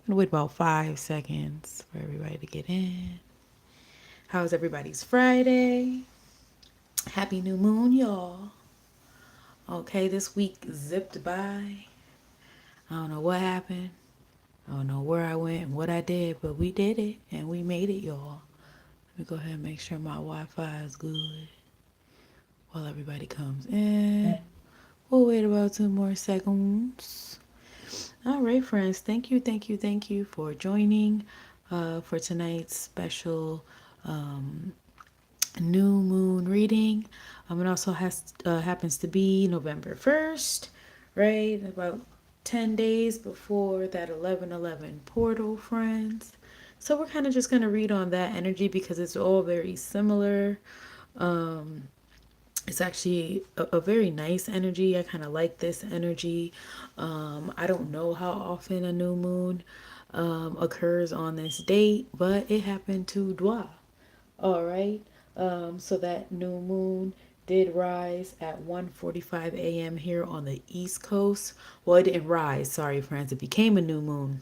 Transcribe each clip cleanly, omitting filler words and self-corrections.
gonna wait about 5 seconds for everybody to get in. How's everybody's Friday? Happy new moon, y'all. Okay, this week zipped by. I don't know what happened. I don't know where I went and what I did, but we did it and we made it, y'all. Let me go ahead and make sure my Wi-Fi is good while everybody comes in. We'll wait about 2 more seconds. All right, friends. Thank you for joining for tonight's special new moon reading. It also happens to be November 1st, right? About 10 days before that 11/11 portal, friends. So we're kind of just going to read on that energy because it's all very similar. It's actually a very nice energy. I kind of like this energy. I don't know how often a new moon occurs on this date, but it happened to Dwa. All right. So that new moon did rise at 1:45 a.m. here on the East Coast. Well, it didn't rise. Sorry, friends. It became a new moon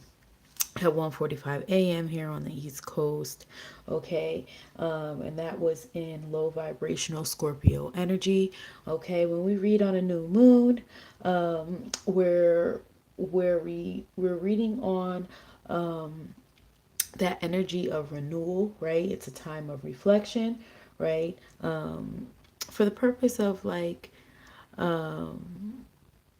at 1:45 a.m. here on the East Coast. Okay. And that was in low vibrational Scorpio energy. Okay. When we read on a new moon, we're reading on that energy of renewal, right? It's a time of reflection, right? For the purpose of like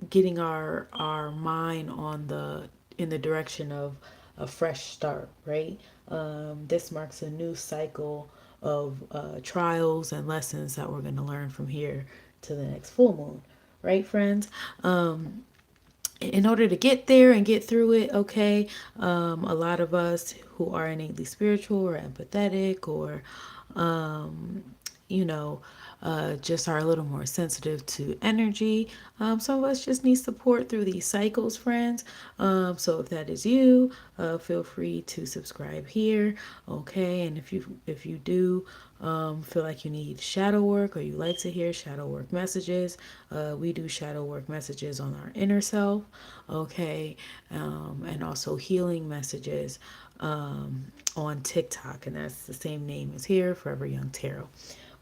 getting our mind on the in the direction of a fresh start, right? This marks a new cycle of trials and lessons that we're going to learn from here to the next full moon, right, friends? In order to get there and get through it, okay, a lot of us who are innately spiritual or empathetic or you know, just are a little more sensitive to energy. Some of us just need support through these cycles, friends. So if that is you, feel free to subscribe here, okay? And if you do feel like you need shadow work or you like to hear shadow work messages, we do shadow work messages on our inner self, okay, and also healing messages on TikTok, and that's the same name as here, Forever Young Tarot.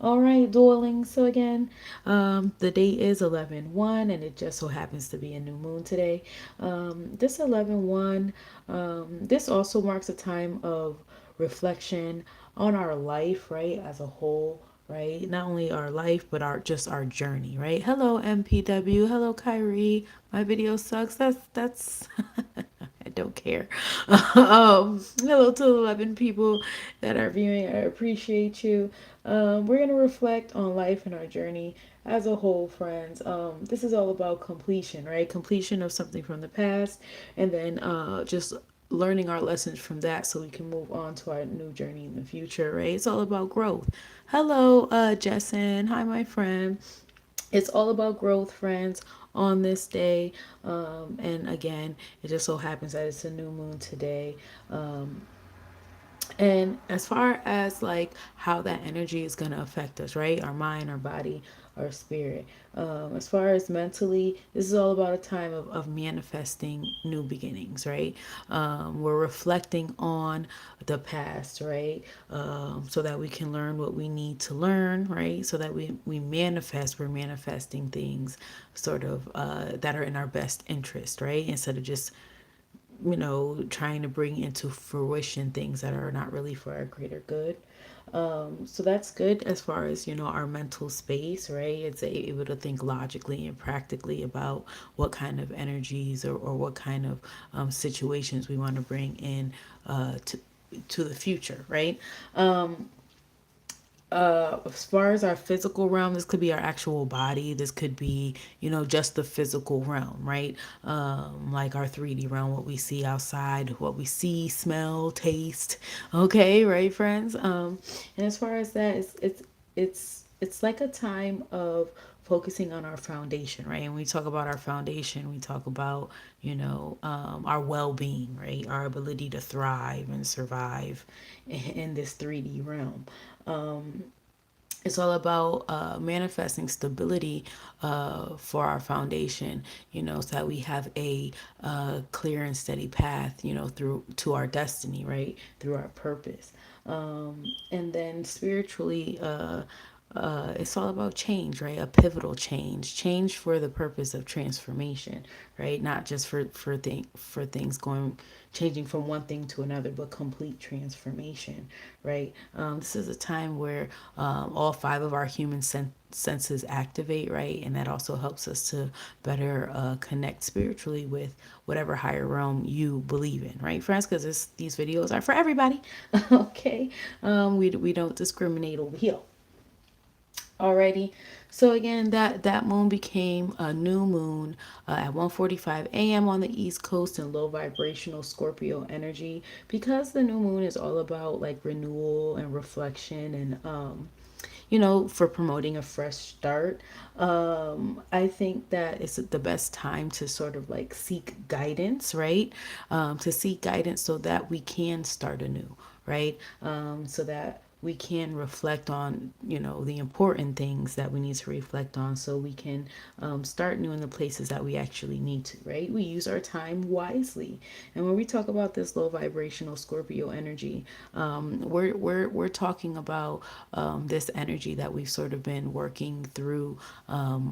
All right, darling. So again, the date is 11/1, and it just so happens to be a new moon today. This 11/1, this also marks a time of reflection on our life, right, as a whole, right? Not only our life, but our journey, right? Hello, MPW. Hello, Kyrie. My video sucks. That's I don't care. Hello to 11 people that are viewing. I appreciate you. We're going to reflect on life and our journey as a whole, friends. This is all about completion, right? Completion of something from the past, and then just learning our lessons from that so we can move on to our new journey in the future, right? It's all about growth. Hello, Jessen. Hi, my friend. It's all about growth, friends, on this day. And again, it just so happens that it's a new moon today. And as far as like how that energy is going to affect us, right? Our mind, our body, our spirit. As far as mentally, this is all about a time of manifesting new beginnings, right? We're reflecting on the past, right? So that we can learn what we need to learn, right? So that we manifest, we're manifesting things sort of that are in our best interest, right? Instead of just trying to bring into fruition things that are not really for our greater good. So that's good as far as, our mental space, right? It's able to think logically and practically about what kind of energies or what kind of situations we want to bring in to the future, right? As far as our physical realm, this could be our actual body. This could be, just the physical realm, right? Like our 3D realm, what we see outside, what we see, smell, taste. Okay, right, friends? And as far as that, it's like a time of focusing on our foundation, right? And when we talk about our foundation, we talk about, our well-being, right? Our ability to thrive and survive in this 3D realm. it's all about manifesting stability for our foundation, so that we have a clear and steady path, through to our destiny, right? Through our purpose. And then spiritually, it's all about change, right? A pivotal change for the purpose of transformation, right? Not just for things going changing from one thing to another, but complete transformation, right? This is a time where all five of our human senses activate, right? And that also helps us to better connect spiritually with whatever higher realm you believe in, right, friends? Because these videos are for everybody. Okay, we don't discriminate over here. Alrighty. So again, that moon became a new moon at 1:45 a.m. on the East Coast in low vibrational Scorpio energy, because the new moon is all about like renewal and reflection and for promoting a fresh start. I think that it's the best time to sort of like seek guidance, right? To seek guidance so that we can start anew, right? So that we can reflect on, the important things that we need to reflect on, so we can start new in the places that we actually need to, right? We use our time wisely. And when we talk about this low vibrational Scorpio energy, we're talking about this energy that we've sort of been working through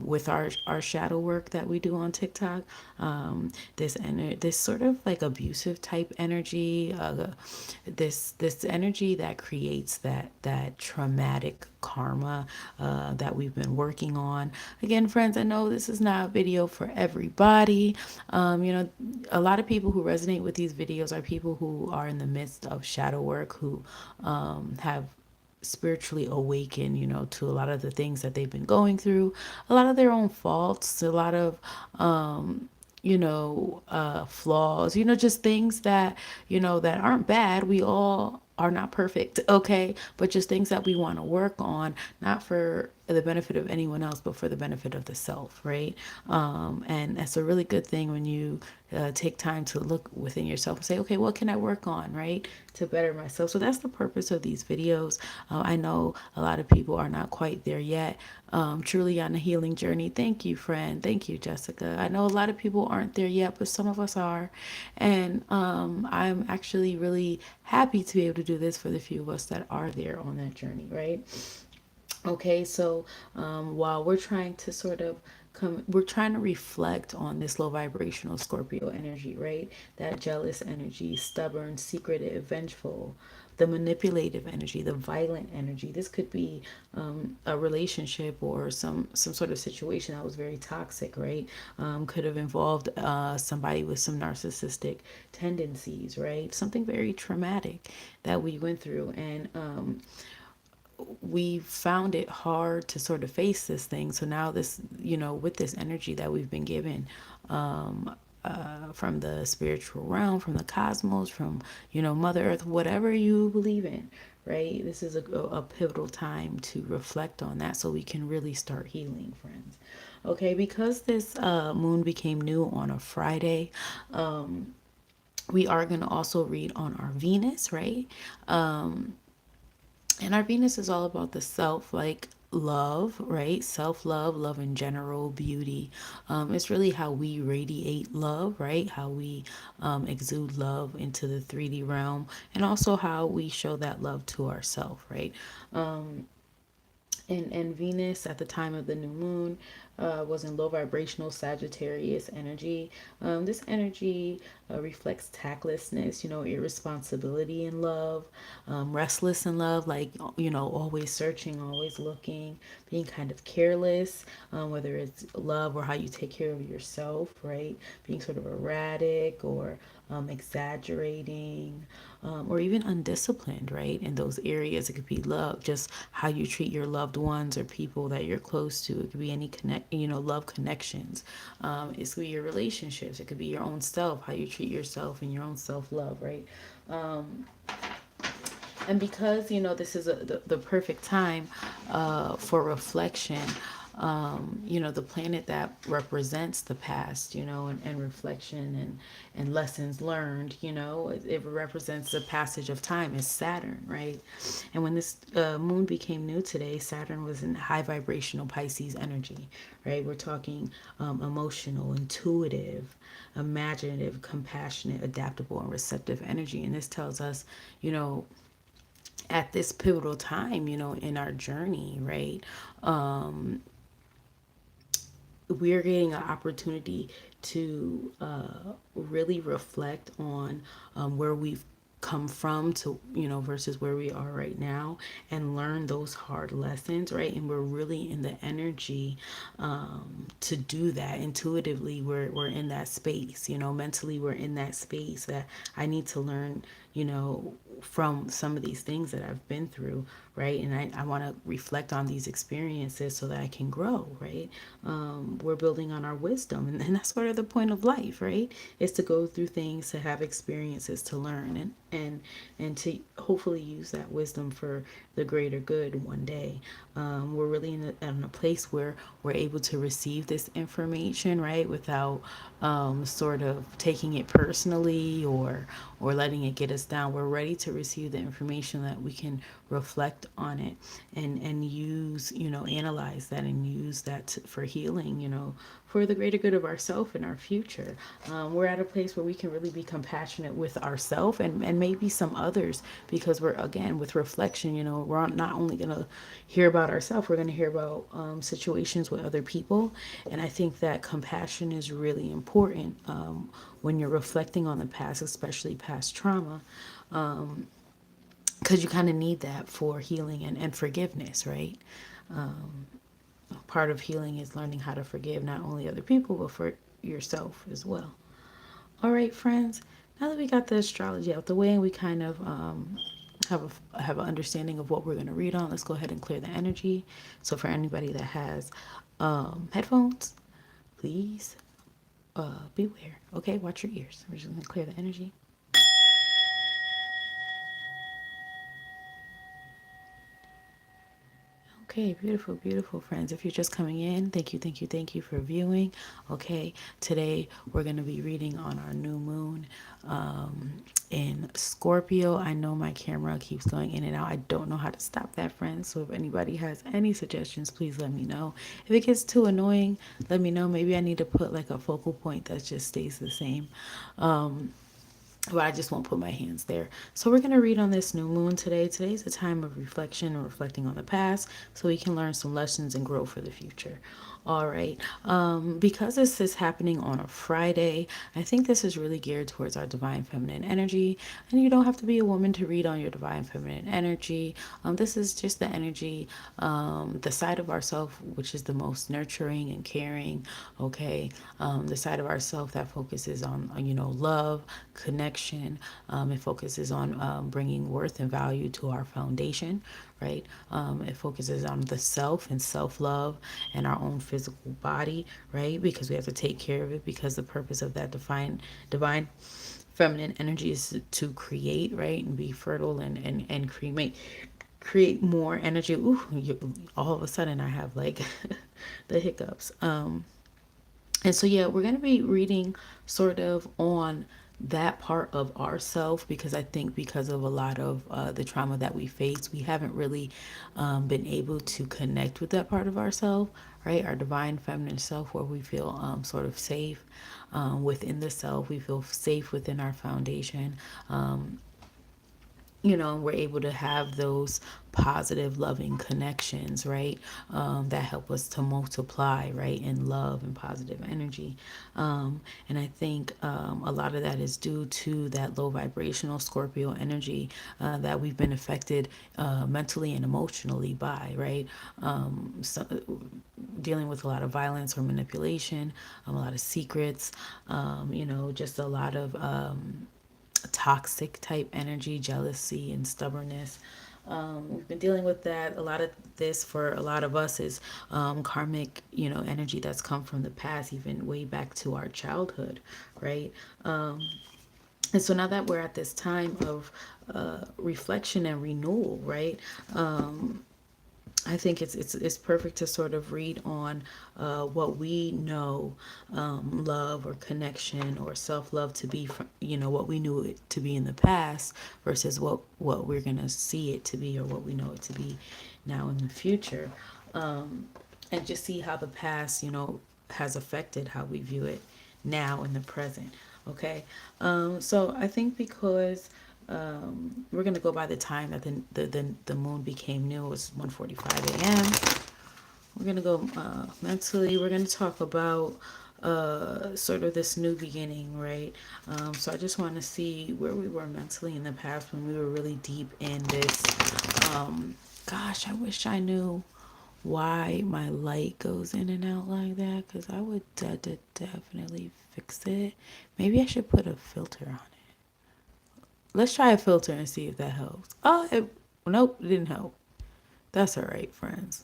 with our shadow work that we do on TikTok. This sort of like abusive type energy, this energy that creates that traumatic karma that we've been working on. Again, friends, I know this is not a video for everybody. A lot of people who resonate with these videos are people who are in the midst of shadow work, who have spiritually awakened, to a lot of the things that they've been going through, a lot of their own faults, a lot of flaws, just things that, that aren't bad. We all are not perfect, okay? But just things that we want to work on, not for the benefit of anyone else, but for the benefit of the self, right? And that's a really good thing when you take time to look within yourself and say, okay, what can I work on, right? To better myself. So that's the purpose of these videos. I know a lot of people are not quite there yet, truly on a healing journey. Thank you, friend. Thank you, Jessica. I know a lot of people aren't there yet, but some of us are. And I'm actually really happy to be able to do this for the few of us that are there on that journey, right? Okay, so while we're trying to sort of we're trying to reflect on this low vibrational Scorpio energy, right? That jealous energy, stubborn, secretive, vengeful, the manipulative energy, the violent energy. This could be a relationship or some sort of situation that was very toxic, right? Could have involved somebody with some narcissistic tendencies, right? Something very traumatic that we went through, and we found it hard to sort of face this thing. So now this, with this energy that we've been given from the spiritual realm, from the cosmos, from, Mother Earth, whatever you believe in, right? This is a pivotal time to reflect on that so we can really start healing, friends. Okay, because this moon became new on a Friday, we are going to also read on our Venus, right? And our Venus is all about the self, like love, right? Self love, love in general, beauty. It's really how we radiate love, right? How we exude love into the 3D realm, and also how we show that love to ourselves, right? And Venus at the time of the new moon was in low vibrational Sagittarius energy. This energy reflects tactlessness, irresponsibility in love, restless in love, like, always searching, always looking, being kind of careless, whether it's love or how you take care of yourself, right? Being sort of erratic or exaggerating, or even undisciplined, right? In those areas, it could be love, just how you treat your loved ones or people that you're close to. It could be any love connections. It could be your relationships. It could be your own self, how you treat yourself and your own self love, right? And because this is the perfect time for reflection, the planet that represents the past, and reflection and lessons learned, it represents the passage of time, is Saturn, right? And when this moon became new today, Saturn was in high vibrational Pisces energy, right? We're talking emotional, intuitive, imaginative, compassionate, adaptable, and receptive energy. And this tells us, you know, at this pivotal time, in our journey, right? We're getting an opportunity to really reflect on where we've come from to versus where we are right now, and learn those hard lessons, right? And we're really in the energy to do that. Intuitively, we're in that space, mentally we're in that space that I need to learn, from some of these things that I've been through, right? And I want to reflect on these experiences so that I can grow, right? We're building on our wisdom, and that's sort of the point of life, right? Is to go through things, to have experiences, to learn, and to hopefully use that wisdom for the greater good one day. We're really in a place where we're able to receive this information, right, without sort of taking it personally or letting it get us down. We're ready to receive the information that we can reflect on it and use, analyze that and use that for healing, for the greater good of ourselves and our future. We're at a place where we can really be compassionate with ourselves and maybe some others, because we're, again, with reflection, we're not only going to hear about ourselves, we're going to hear about situations with other people. And I think that compassion is really important when you're reflecting on the past, especially past trauma, because you kind of need that for healing and forgiveness, right? Part of healing is learning how to forgive not only other people, but for yourself as well. All right, friends. Now that we got the astrology out the way and we kind of have an understanding of what we're going to read on, let's go ahead and clear the energy. So for anybody that has headphones, please beware. Okay, watch your ears. We're just going to clear the energy. Okay, beautiful, beautiful friends. If you're just coming in, thank you, thank you, thank you for viewing. Okay, today we're going to be reading on our new moon in Scorpio. I know my camera keeps going in and out. I don't know how to stop that, friends. So if anybody has any suggestions, please let me know. If it gets too annoying, let me know. Maybe I need to put like a focal point that just stays the same. But I just won't put my hands there. So we're going to read on this new moon today. Today's a time of reflection and reflecting on the past so we can learn some lessons and grow for the future. All right. Because this is happening on a Friday, I think this is really geared towards our divine feminine energy. And you don't have to be a woman to read on your divine feminine energy. This is just the energy, the side of ourself, which is the most nurturing and caring. Okay. The side of ourself that focuses on, love, connection. It focuses on bringing worth and value to our foundation, right? It focuses on the self and self-love and our own physical body, right? Because we have to take care of it, because the purpose of that divine feminine energy is to create, right? And be fertile and create more energy. Ooh, all of a sudden I have like the hiccups. And so, yeah, we're going to be reading sort of on that part of ourself, because I think because of a lot of the trauma that we face, we haven't really been able to connect with that part of ourself, right? Our divine feminine self, where we feel sort of safe within the self. We feel safe within our foundation. We're able to have those positive, loving connections, right? That help us to multiply, right? In love and positive energy. And I think a lot of that is due to that low vibrational Scorpio energy that we've been affected mentally and emotionally by, right? So, dealing with a lot of violence or manipulation, a lot of secrets, just a lot of toxic type energy, jealousy, and stubbornness. We've been dealing with that. A lot of this for a lot of us is karmic, energy that's come from the past, even way back to our childhood, right? And so now that we're at this time of reflection and renewal, right? I think it's perfect to sort of read on what we know love or connection or self love to be from, what we knew it to be in the past versus what we're gonna see it to be or what we know it to be now in the future, and just see how the past has affected how we view it now in the present. Okay, so I think because we're gonna go by the time that the moon became new. It was 1:45 a.m. We're gonna go mentally. We're gonna talk about sort of this new beginning, right? So I just want to see where we were mentally in the past when we were really deep in this. Gosh, I wish I knew why my light goes in and out like that, because I would definitely fix it. Maybe I should put a filter on it. Let's try a filter and see if that helps. Nope, it didn't help. That's all right, friends.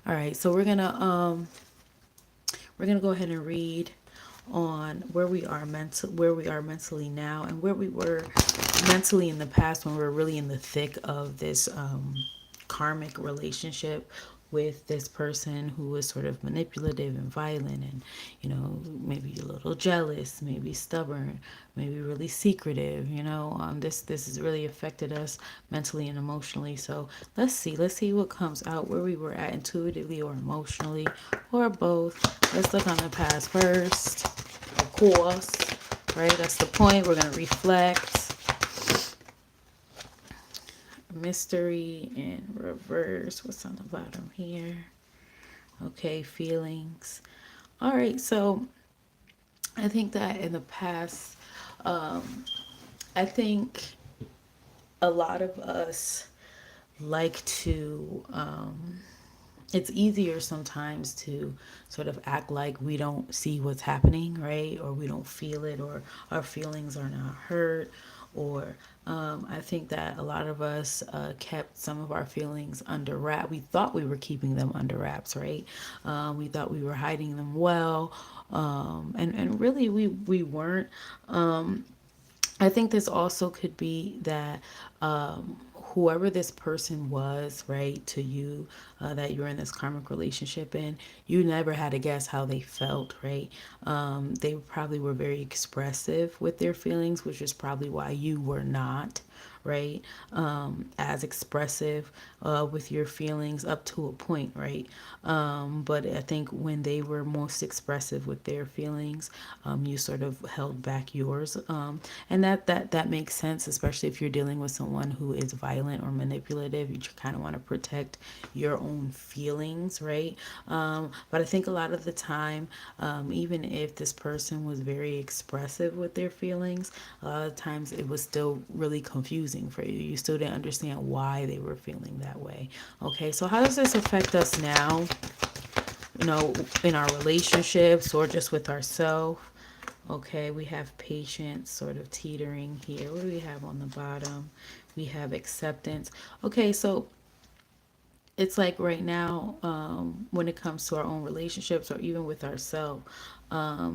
All right, so we're gonna go ahead and read on where we are mentally now, and where we were mentally in the past when we were really in the thick of this karmic relationship with this person who was sort of manipulative and violent, and maybe a little jealous, maybe stubborn, maybe really secretive. This has really affected us mentally and emotionally. So let's see what comes out, where we were at intuitively or emotionally, or both. Let's look on the past first, of course. Right, that's the point. We're gonna reflect. Mystery in reverse. What's on the bottom here? Okay, feelings. All right, so I think that in the past, I think a lot of us like to, it's easier sometimes to sort of act like we don't see what's happening, right? Or we don't feel it, or our feelings are not hurt. Or I think that a lot of us kept some of our feelings under wrap. We thought we were keeping them under wraps, right? We thought we were hiding them well, and really we weren't. I think this also could be that whoever this person was, right, to you, that you're in this karmic relationship in, you never had to guess how they felt, right? They probably were very expressive with their feelings, which is probably why you were not, right? As expressive with your feelings up to a point, right? But I think when they were most expressive with their feelings, you sort of held back yours, and that makes sense, especially if you're dealing with someone who is violent or manipulative. You kind of want to protect your own feelings, right? But I think a lot of the time, even if this person was very expressive with their feelings, a lot of times it was still really confusing for you. You still didn't understand why they were feeling that way. Okay, so how does this affect us now? In our relationships or just with ourselves. Okay, we have patience sort of teetering here. What do we have on the bottom? We have acceptance. Okay, so it's like right now, when it comes to our own relationships or even with ourselves,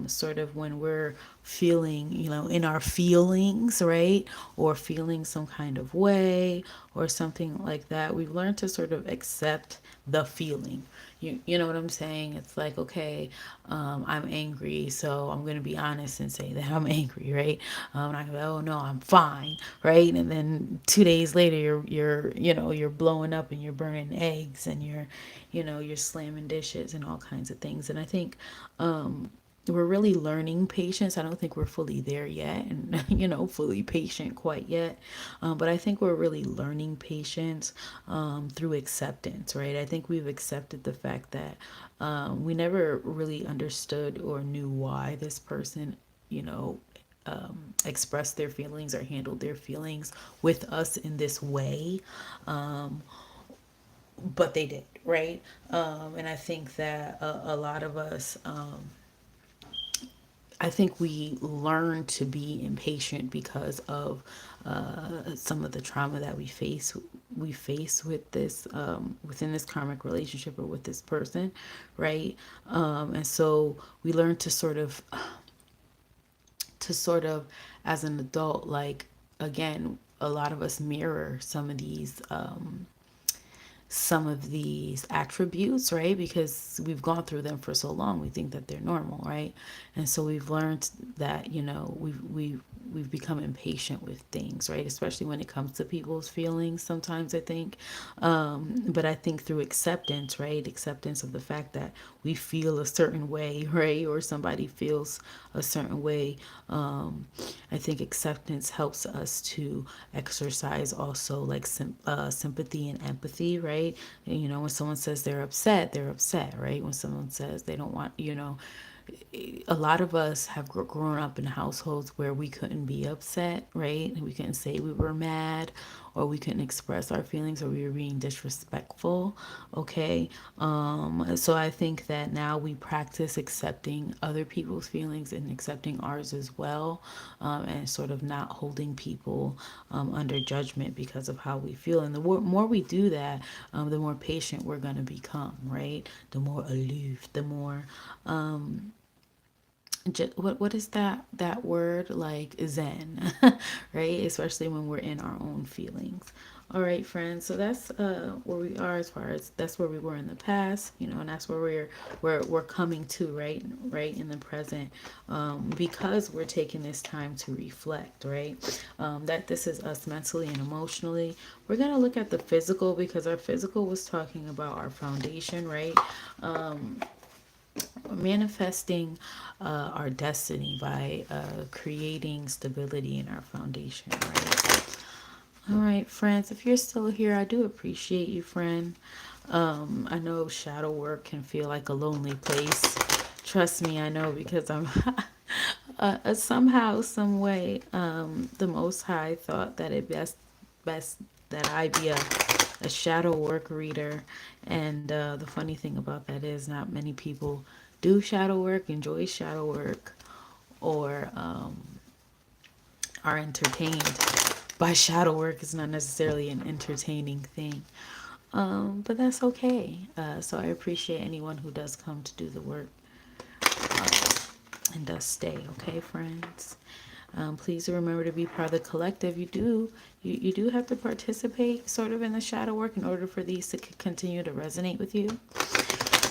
sort of when we're feeling, in our feelings, right? Or feeling some kind of way or something like that, we've learned to sort of accept the feeling. You know what I'm saying? It's like, okay, I'm angry, so I'm gonna be honest and say that I'm angry, right? I'm not gonna be, oh no, I'm fine, right? And then 2 days later, you're blowing up and you're burning eggs and you're slamming dishes and all kinds of things. And I think we're really learning patience. I don't think we're fully there yet, and fully patient quite yet. But I think we're really learning patience through acceptance, right? I think we've accepted the fact that we never really understood or knew why this person, you know, expressed their feelings or handled their feelings with us in this way. But they did, right? And I think that a lot of us, I think we learn to be impatient because of some of the trauma that we face with this, within this karmic relationship or with this person, right? And so we learn to sort of as an adult, like, again, a lot of us mirror some of these some of these attributes, right? Because we've gone through them for so long, we think that they're normal, right? And so we've learned that, we've become impatient with things, right? Especially when it comes to people's feelings sometimes, I think. But I think through acceptance, right? Acceptance of the fact that we feel a certain way, right? Or somebody feels a certain way. I think acceptance helps us to exercise also like sympathy and empathy, right? And, when someone says they're upset, right? When someone says they don't want, a lot of us have grown up in households where we couldn't be upset, right? We couldn't say we were mad, or we couldn't express our feelings, or we were being disrespectful. Okay. So I think that now we practice accepting other people's feelings and accepting ours as well, and sort of not holding people under judgment because of how we feel. And the more we do that, the more patient we're going to become, right? The more aloof, the more what is that word, like zen, right? Especially when we're in our own feelings. All right, friends, so that's where we are, as far as that's where we were in the past, and that's where we're coming to, right in the present, because we're taking this time to reflect, right? That this is us mentally and emotionally. We're going to look at the physical, because our physical was talking about our foundation, right? Manifesting our destiny by creating stability in our foundation, right? All right, friends, if you're still here, I do appreciate you, friend. I know shadow work can feel like a lonely place. Trust me, I know, because I'm somehow, some way, the Most High thought that it best that I be a shadow work reader. And the funny thing about that is, not many people do shadow work, enjoy shadow work, or are entertained by shadow work. Is not necessarily an entertaining thing. But that's okay. So I appreciate anyone who does come to do the work, and does stay. Okay, friends. Please remember to be part of the collective. You do have to participate sort of in the shadow work in order for these to continue to resonate with you.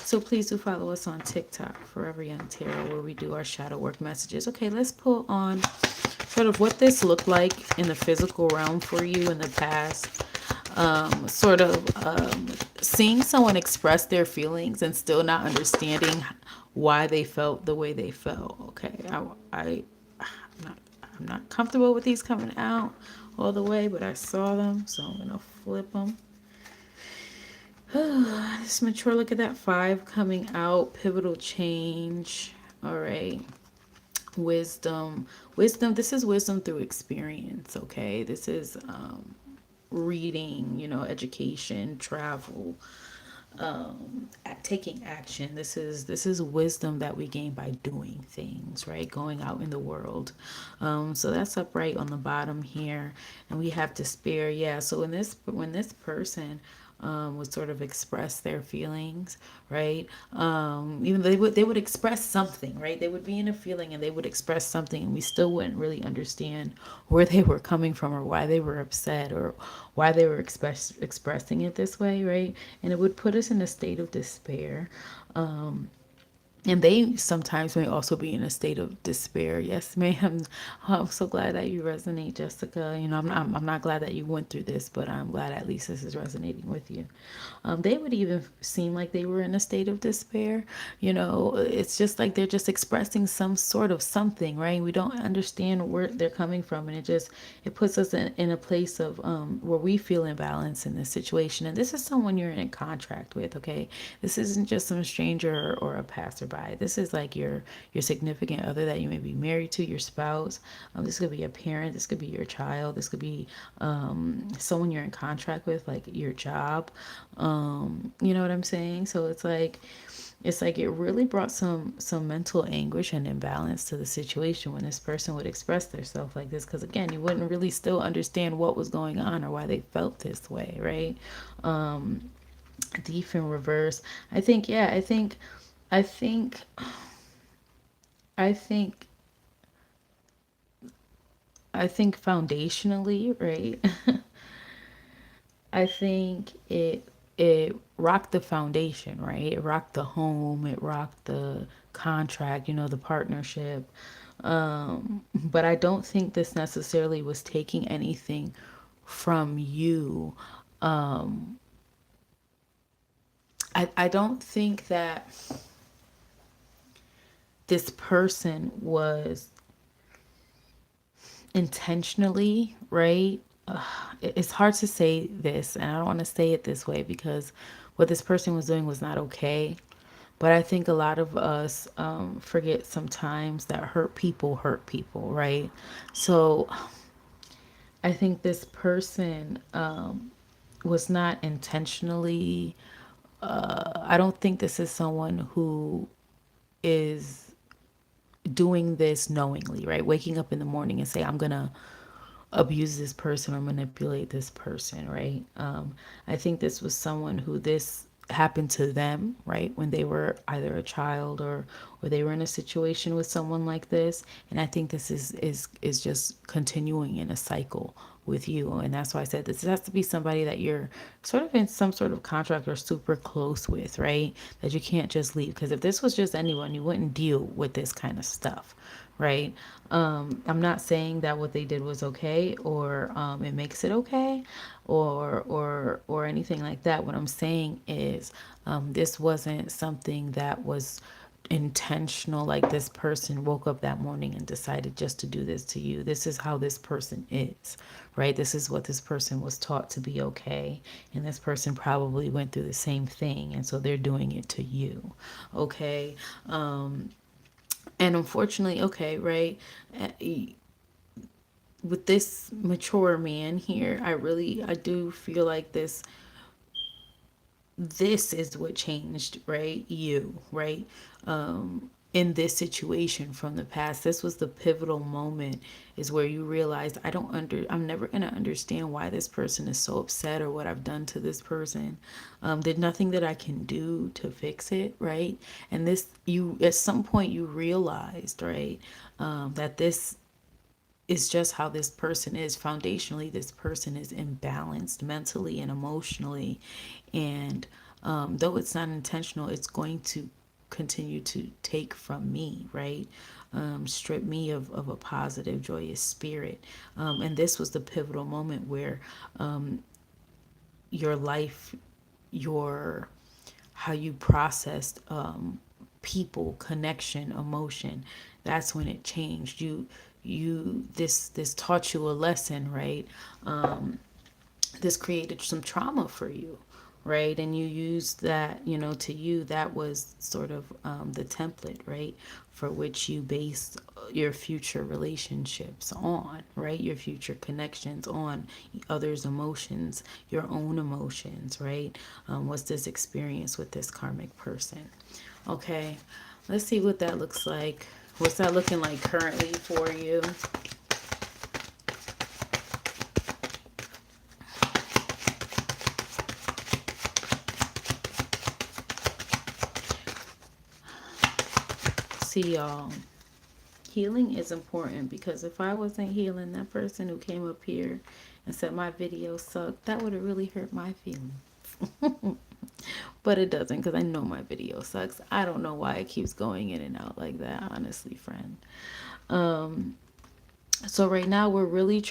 So please do follow us on TikTok, Forever Young Tarot, where we do our shadow work messages. Okay, let's pull on sort of what this looked like in the physical realm for you in the past. Sort of seeing someone express their feelings and still not understanding why they felt the way they felt. Okay, I'm not comfortable with these coming out all the way, but I saw them, so I'm gonna flip them. This mature, look at that 5 coming out, pivotal change. All right. Wisdom, this is wisdom through experience, okay? This is reading, education, travel, taking action. This is wisdom that we gain by doing things, right? Going out in the world. So that's up right on the bottom here, and we have despair. Yeah. So when this person would sort of express their feelings, right? Even though they would express something, right? They would be in a feeling and they would express something, and we still wouldn't really understand where they were coming from, or why they were upset, or why they were expressing it this way, right? And it would put us in a state of despair. And they sometimes may also be in a state of despair. Yes, ma'am. I'm so glad that you resonate, Jessica. I'm not glad that you went through this, but I'm glad at least this is resonating with you. They would even seem like they were in a state of despair. It's just like they're just expressing some sort of something, right? We don't understand where they're coming from, and it puts us in a place of where we feel imbalance in this situation. And this is someone you're in contract with, okay? This isn't just some stranger or a passerby. This is like your significant other that you may be married to, your spouse. This could be a parent. This could be your child. This could be someone you're in contract with, like your job. You know what I'm saying? So it's like it really brought some mental anguish and imbalance to the situation when this person would express themselves like this, because again, you wouldn't really still understand what was going on or why they felt this way, right? Thief in reverse. I think, yeah, I think I think I think foundationally, right? I think it. it rocked the foundation, right? It rocked the home, it rocked the contract, the partnership. But I don't think this necessarily was taking anything from you. I don't think that this person was intentionally, right? It's hard to say this, and I don't want to say it this way because what this person was doing was not okay. But I think a lot of us forget sometimes that hurt people, right? So I think this person was not intentionally, I don't think this is someone who is doing this knowingly, right? Waking up in the morning and say, I'm going to abuse this person or manipulate this person, right? I think this was someone who this happened to them, right, when they were either a child or they were in a situation with someone like this. And I think this is just continuing in a cycle with you. And that's why I said this has to be somebody that you're sort of in some sort of contract or super close with, right? That you can't just leave. Because if this was just anyone, you wouldn't deal with this kind of stuff, right? I'm not saying that what they did was okay or it makes it okay or anything like that. What I'm saying is this wasn't something that was intentional, like this person woke up that morning and decided just to do this to you. This is how this person is, right? This is what this person was taught to be okay, and this person probably went through the same thing, and so they're doing it to you, okay? And unfortunately, okay, right, with this mature man here, I do feel like this is what changed, right? You, right? In this situation from the past, this was the pivotal moment, is where you realize I'm never going to understand why this person is so upset or what I've done to this person. There's nothing that I can do to fix it, right? And this, you, at some point you realized, right, that this is just how this person is. Foundationally, this person is imbalanced mentally and emotionally. And though it's not intentional, it's going to continue to take from me, right? Strip me of a positive, joyous spirit. And this was the pivotal moment where your life, your how you processed people, connection, emotion, that's when it changed. This taught you a lesson, right? This created some trauma for you, right? And you used that, to you, that was sort of the template, right? For which you based your future relationships on, right? Your future connections on others' emotions, your own emotions, right? What's this experience with this karmic person? Okay, let's see what that looks like. What's that looking like currently for you? See, y'all, healing is important, because if I wasn't healing, that person who came up here and said my video sucked, that would have really hurt my feelings. But it doesn't, because I know my video sucks. I don't know why it keeps going in and out like that, honestly, friend. So right now we're really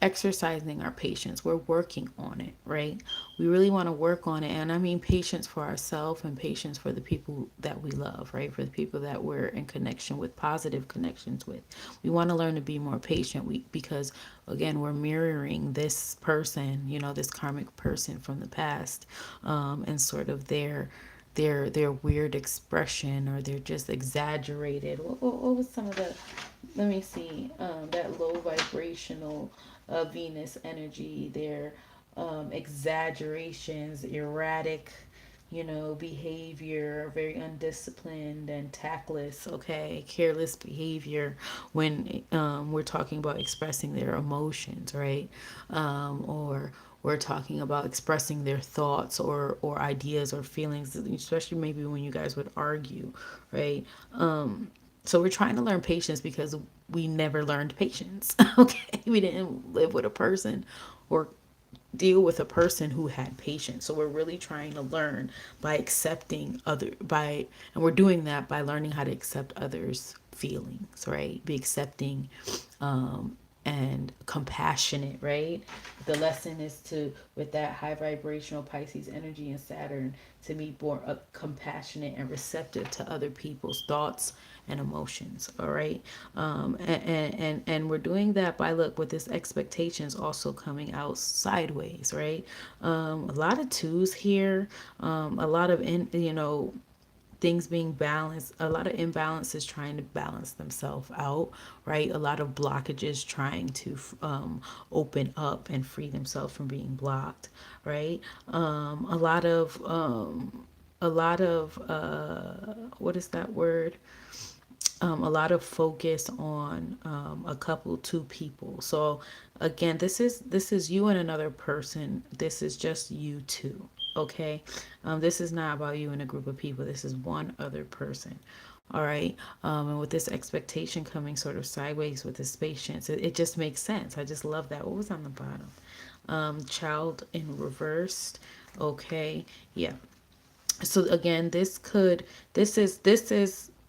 exercising our patience. We're working on it, right? We really want to work on it. And I mean patience for ourselves and patience for the people that we love, right? For the people that we're in connection with, positive connections with. We want to learn to be more patient because, again, we're mirroring this person, this karmic person from the past, and sort of their weird expression, or they're just exaggerated. What was some of the, let me see, that low vibrational Venus energy, their exaggerations, erratic, behavior, very undisciplined and tactless, okay, careless behavior when we're talking about expressing their emotions, right? Or we're talking about expressing their thoughts or ideas or feelings, especially maybe when you guys would argue, right? So we're trying to learn patience because we never learned patience. Okay, we didn't live with a person or deal with a person who had patience. So we're really trying to learn by accepting and we're doing that by learning how to accept others' feelings, right? Be accepting, and compassionate, right? The lesson is to, with that high vibrational Pisces energy and Saturn, to be more compassionate and receptive to other people's thoughts and emotions. All right. And we're doing that by, look, with this expectations also coming out sideways, right? A lot of twos here, a lot of things being balanced, a lot of imbalances trying to balance themselves out, right? A lot of blockages trying to open up and free themselves from being blocked, right? A lot of what is that word? A lot of focus on a couple, two people. So again, this is you and another person. This is just you two. Okay, this is not about you and a group of people. This is one other person. All right, and with this expectation coming sort of sideways with this patience, it just makes sense. I just love that. What was on the bottom? Child in reversed. Okay, yeah. So again, this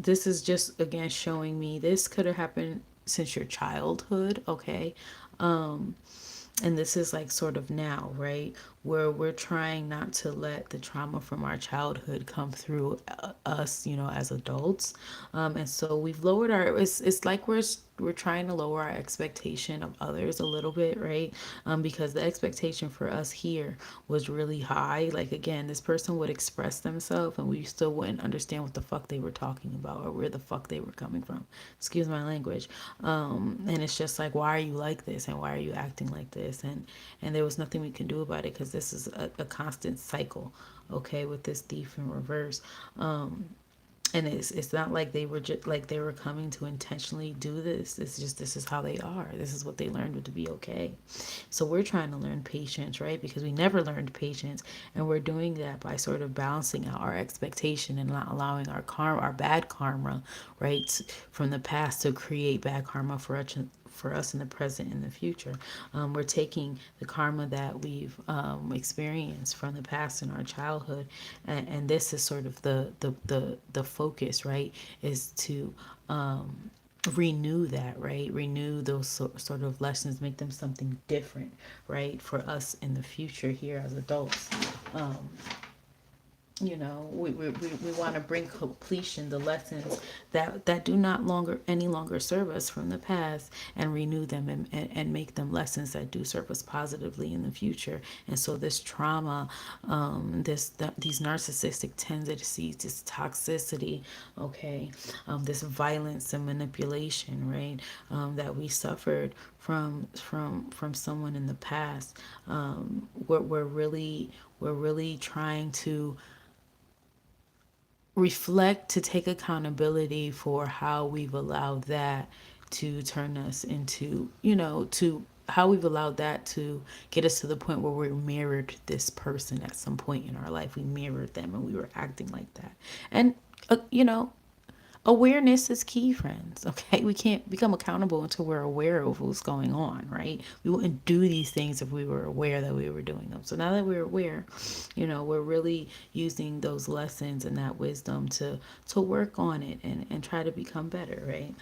is just again showing me this could have happened since your childhood. Okay, and this is like sort of now, right, where we're trying not to let the trauma from our childhood come through us, as adults. And so we've lowered our, it's like we're trying to lower our expectation of others a little bit, right? Because the expectation for us here was really high. Like again, this person would express themselves and we still wouldn't understand what the fuck they were talking about or where the fuck they were coming from. Excuse my language. And it's just like, why are you like this and why are you acting like this? And there was nothing we can do about it because this is a constant cycle, okay, with this thief in reverse. And it's not like they were just like they were coming to intentionally do this. It's just, this is how they are. This is what they learned to be okay. So we're trying to learn patience, right? Because we never learned patience, and we're doing that by sort of balancing out our expectation and not allowing our bad karma, right, from the past to create bad karma for us in the present and the future. We're taking the karma that we've experienced from the past in our childhood, and this is sort of the focus, right, is to renew that, right, renew those sort of lessons, make them something different, right, for us in the future here as adults. um, we want to bring completion the lessons that do not longer any longer serve us from the past, and renew them, and make them lessons that do serve us positively in the future. And so this trauma, these narcissistic tendencies, this toxicity, okay, this violence and manipulation, right, that we suffered from someone in the past, we're really trying to reflect, to take accountability for how we've allowed that to turn us into, to how we've allowed that to get us to the point where we mirrored this person at some point in our life. We mirrored them and we were acting like that. And, awareness is key, friends. Okay, we can't become accountable until we're aware of what's going on, right? We wouldn't do these things if we were aware that we were doing them. So now that we're aware, we're really using those lessons and that wisdom to work on it and try to become better, right?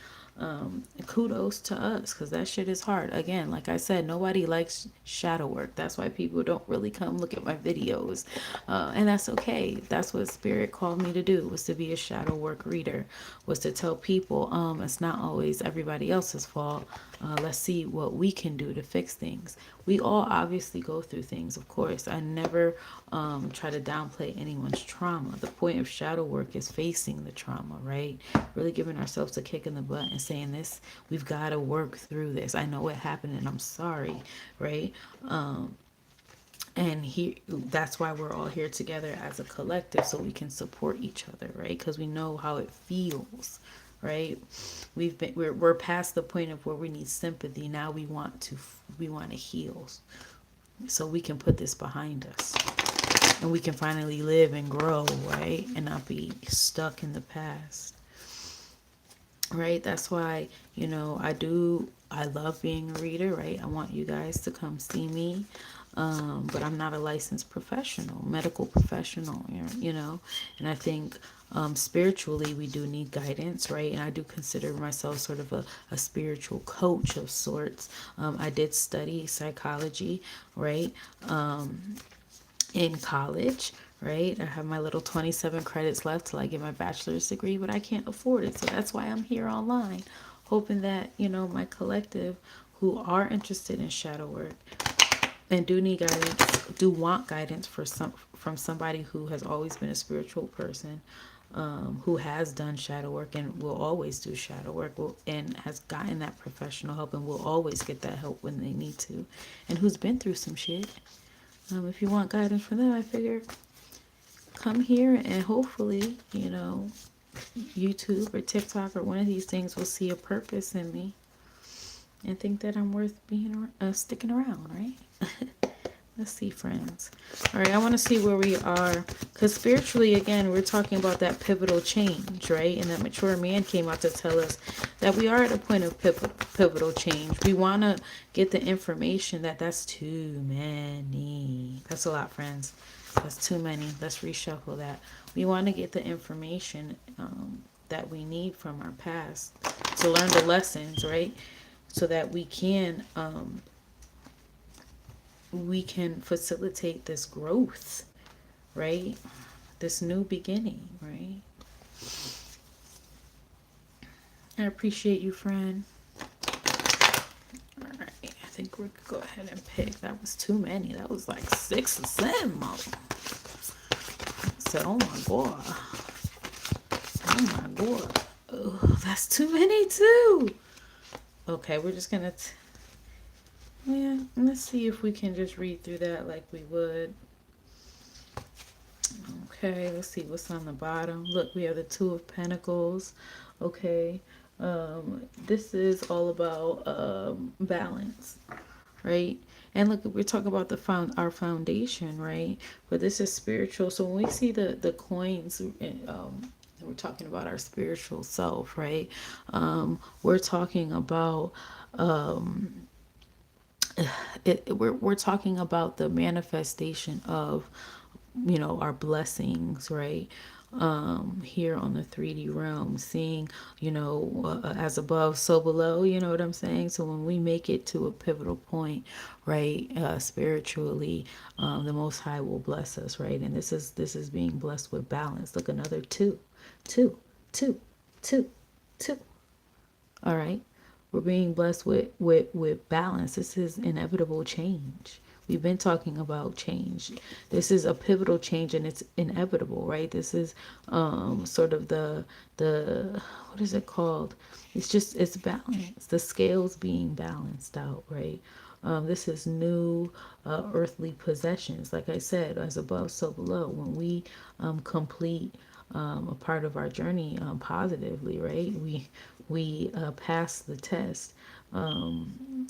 Kudos to us, because that shit is hard. Again, like I said, nobody likes shadow work. That's why people don't really come look at my videos, and that's okay. That's what spirit called me to do, was to be a shadow work reader, was to tell people it's not always everybody else's fault. Let's see what we can do to fix things. We all obviously go through things, of course. I never try to downplay anyone's trauma. The point of shadow work is facing the trauma, right? Really giving ourselves a kick in the butt and saying, this, we've got to work through this. I know what happened and I'm sorry, right? And that's why we're all here together as a collective, so we can support each other, right? Because we know how it feels, right? We're past the point of where we need sympathy. Now we want to heal, so we can put this behind us and we can finally live and grow, right, and not be stuck in the past, right? That's why I do I love being a reader, right? I want you guys to come see me. But I'm not a licensed professional, medical professional, you know. And I think spiritually we do need guidance, right? And I do consider myself sort of a spiritual coach of sorts. I did study psychology, right? In college, right? I have my little 27 credits left till I get my bachelor's degree, but I can't afford it. So that's why I'm here online, hoping that, you know, my collective who are interested in shadow work and do need guidance, do want guidance for some from somebody who has always been a spiritual person, who has done shadow work and will always do shadow work, and has gotten that professional help and will always get that help when they need to, and who's been through some shit. If you want guidance from them, I figure come here and hopefully, you know, YouTube or TikTok or one of these things will see a purpose in me and think that I'm worth being sticking around, right? Let's see, friends. All right, I want to see where we are. Because spiritually, again, we're talking about that pivotal change, right? And that mature man came out to tell us that we are at a point of pivotal change. We want to get the information that's too many. That's a lot, friends. That's too many. Let's reshuffle that. We want to get the information that we need from our past to learn the lessons, right? So that we can facilitate this growth, right? This new beginning, right? I appreciate you, friend. All right, I think we could go ahead and pick. That was too many. That was like 6 or 7 of them. I said, oh my god. Oh my god. Oh, that's too many too. Okay, we're just gonna yeah, let's see if we can just read through that like we would. Okay, let's see what's on the bottom. Look, we have the Two of Pentacles. Okay, this is all about balance, right? And look, we're talking about our foundation, right? But this is spiritual. So when we see the coins, we're talking about our spiritual self, right? We're talking about we're talking about the manifestation of, you know, our blessings, right? Here on the 3D realm, seeing, you know, as above so below, you know what I'm saying? So when we make it to a pivotal point, right, spiritually, the Most High will bless us, right? And this is being blessed with balance. Look, another two, two, two, two, two. All right. We're being blessed with balance. This is inevitable change. We've been talking about change. This is a pivotal change and it's inevitable, right? This is sort of the what is it called? It's balance. The scales being balanced out, right? This is new earthly possessions. Like I said, as above, so below. When we complete a part of our journey positively, right? We pass the test.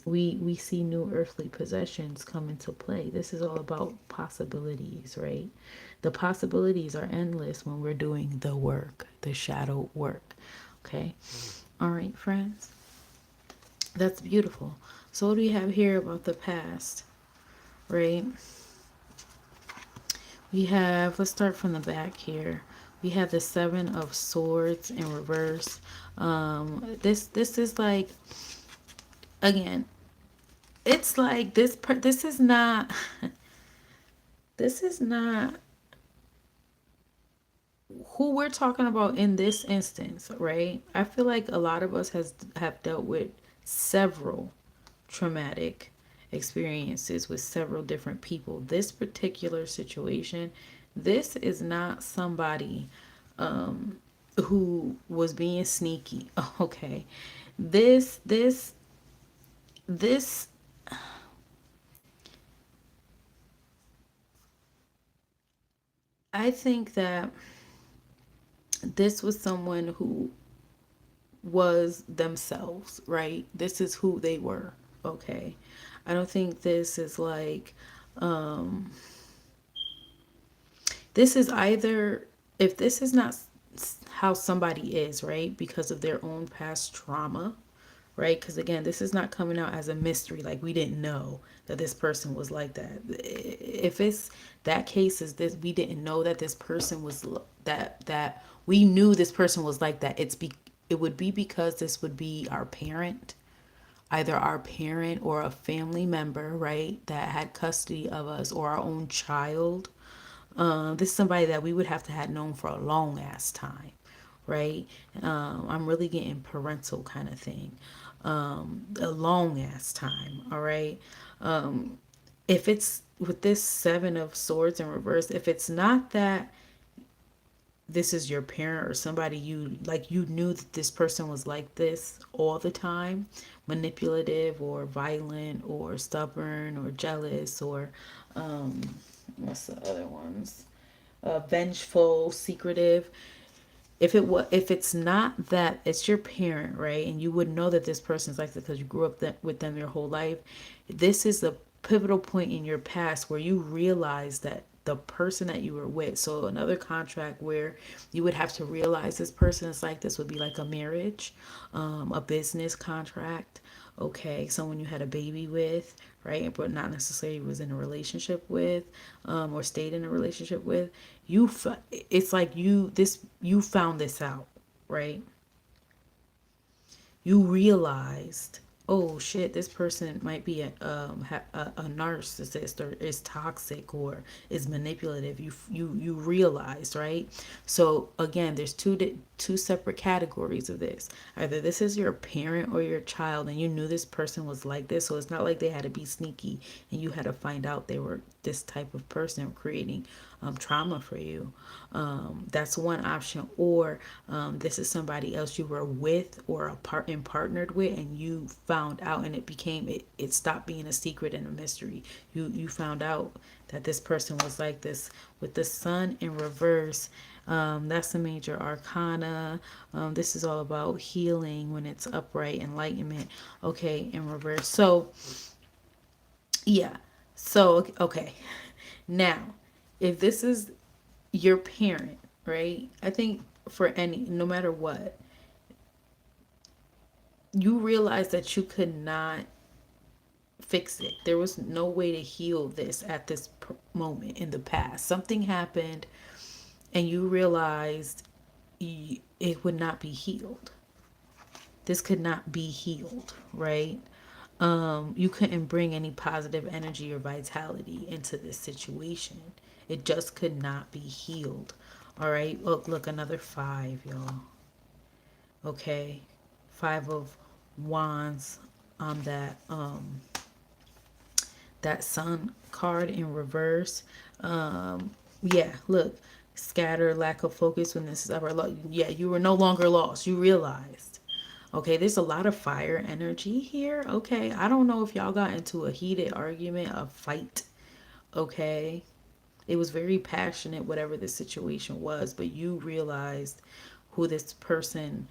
We see new earthly possessions come into play. This is all about possibilities, right? The possibilities are endless when we're doing the work, the shadow work. Okay. All right, friends. That's beautiful. So what do we have here about the past, right? We have, let's start from the back here. We have the Seven of Swords in reverse. This is like, again, it's like this is not this is not who we're talking about in this instance, right? I feel like a lot of us have dealt with several traumatic experiences with several different people. This particular situation, this is not somebody who was being sneaky. Okay. This I think that this was someone who was themselves, right? This is who they were. Okay. I don't think this is like this is either, if this is not how somebody is, right? Because of their own past trauma, right? Because again, this is not coming out as a mystery, like we didn't know that this person was like that. If it's that case, is this we didn't know that this person was that we knew this person was like that. It would be because this would be our parent, either our parent or a family member, right, that had custody of us, or our own child. This is somebody that we would have to have known for a long ass time, right? I'm really getting parental kind of thing, a long ass time. All right. If it's with this Seven of Swords in reverse, if it's not that this is your parent or somebody you like, you knew that this person was like this all the time, manipulative or violent or stubborn or jealous or what's the other ones, vengeful, secretive. If it's not that it's your parent, right, and you would know that this person's like this because you grew up with them your whole life, this is the pivotal point in your past where you realize that the person that you were with. So another contract where you would have to realize this person is like this would be like a marriage, a business contract, okay, someone you had a baby with, right, but not necessarily was in a relationship with, or stayed in a relationship with. It's like you found this out, right? You realized, oh shit, this person might be a narcissist, or is toxic, or is manipulative. You realized, right? So again, there's two separate categories of this. Either this is your parent or your child, and you knew this person was like this, so it's not like they had to be sneaky and you had to find out they were this type of person creating trauma for you. That's one option. Or this is somebody else you were with or partnered with, and you found out, and it stopped being a secret and a mystery. You found out that this person was like this. With the Sun in reverse, that's the major arcana. This is all about healing when it's upright, enlightenment. Okay, in reverse. So yeah. So okay. Now, if this is your parent, right? I think for no matter what, you realize that you could not fix it. There was no way to heal this at this moment in the past. Something happened and you realized it would not be healed. This could not be healed, right? You couldn't bring any positive energy or vitality into this situation. It just could not be healed. All right. Look, another five, y'all. Okay. Five of Wands on that Sun card in reverse. Yeah, look. Scatter, lack of focus when this is ever lost. Yeah, you were no longer lost. You realized. Okay, there's a lot of fire energy here. Okay, I don't know if y'all got into a heated argument, a fight. Okay, it was very passionate, whatever the situation was, but you realized who this person,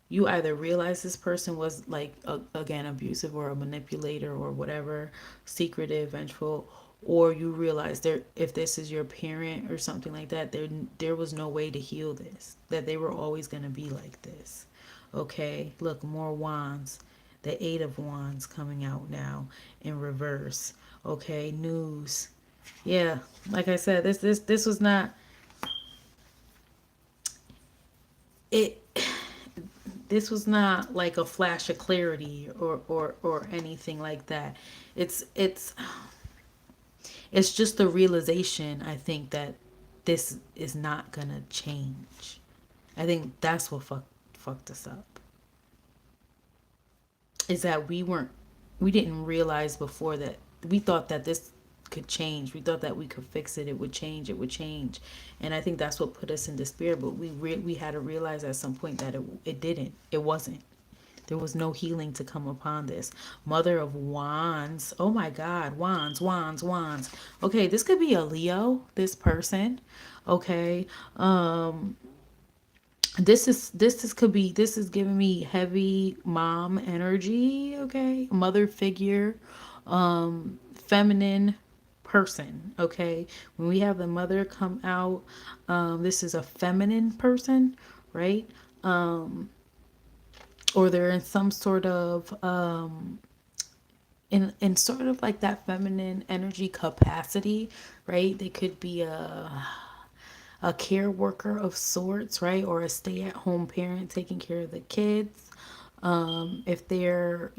you either realized this person was like, again, abusive or a manipulator or whatever, secretive, vengeful, or you realize there, if this is your parent or something like that, there was no way to heal this, that they were always going to be like this. Okay, look, more wands, the Eight of Wands coming out now in reverse. Okay, news. Yeah, like I said, this was not it. This was not like a flash of clarity or anything like that. It's just the realization, I think, that this is not gonna change. I think that's what fucked us up. Is that we didn't realize before that we thought that this could change. We thought that we could fix it. It would change. It would change, and I think that's what put us in despair. But we had to realize at some point that it didn't. It wasn't. There was no healing to come upon this. Mother of Wands. Oh my God. Wands, wands, wands. Okay, this could be a Leo, this person. Okay. This is giving me heavy mom energy. Okay. Mother figure. Feminine person. Okay. When we have the mother come out, this is a feminine person, right? or they're in some sort of in sort of like that feminine energy capacity, right? They could be a care worker of sorts, right? Or a stay-at-home parent taking care of the kids. If they're,